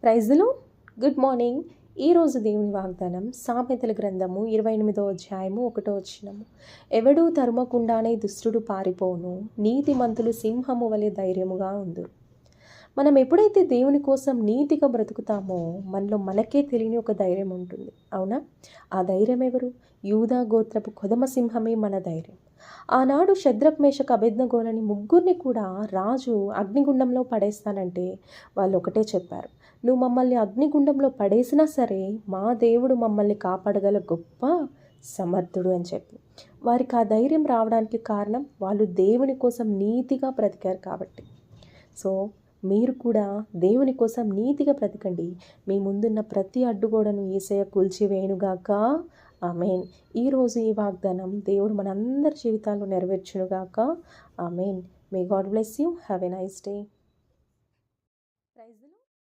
ప్రైజ్లో good morning. ఈరోజు దేవుని వాగ్దానం సామెతల గ్రంథము 28వ అధ్యాయము 1వ వచనము. ఎవడూ తరుమకుండానే దుష్టుడు పారిపోను, నీతిమంతులు సింహము వలె ధైర్యముగా ఉండు. మనం ఎప్పుడైతే దేవుని కోసం నీతిగా బ్రతుకుతామో మనలో మనకే తెలియని ఒక ధైర్యం ఉంటుంది, అవునా? ఆ ధైర్యం ఎవరు? యూదా గోత్రపు కొదమ సింహమే మన ధైర్యం. ఆనాడు శద్రక్ మేషక్ అబేద్నెగోలని ముగ్గురిని కూడా రాజు అగ్నిగుండంలో పడేస్తానంటే వాళ్ళు ఒకటే చెప్పారు, నువ్వు మమ్మల్ని అగ్నిగుండంలో పడేసినా సరే మా దేవుడు మమ్మల్ని కాపాడగల గొప్ప సమర్థుడు అని చెప్పి. వారికి ఆ ధైర్యం రావడానికి కారణం వాళ్ళు దేవుని కోసం నీతిగా బ్రతికారు కాబట్టి. సో మీరు కూడా దేవుని కోసం నీతిగా బ్రతకండి. మీ ముందున్న ప్రతి అడ్డుగోడను యేసయ్య కూల్చివేయునుగాక. ఆమేన్. ఈరోజు ఈ వాగ్దానం దేవుడు మనందరి జీవితాల్లో నెరవేర్చునుగాక. ఆమేన్. May God bless you. Have a nice day.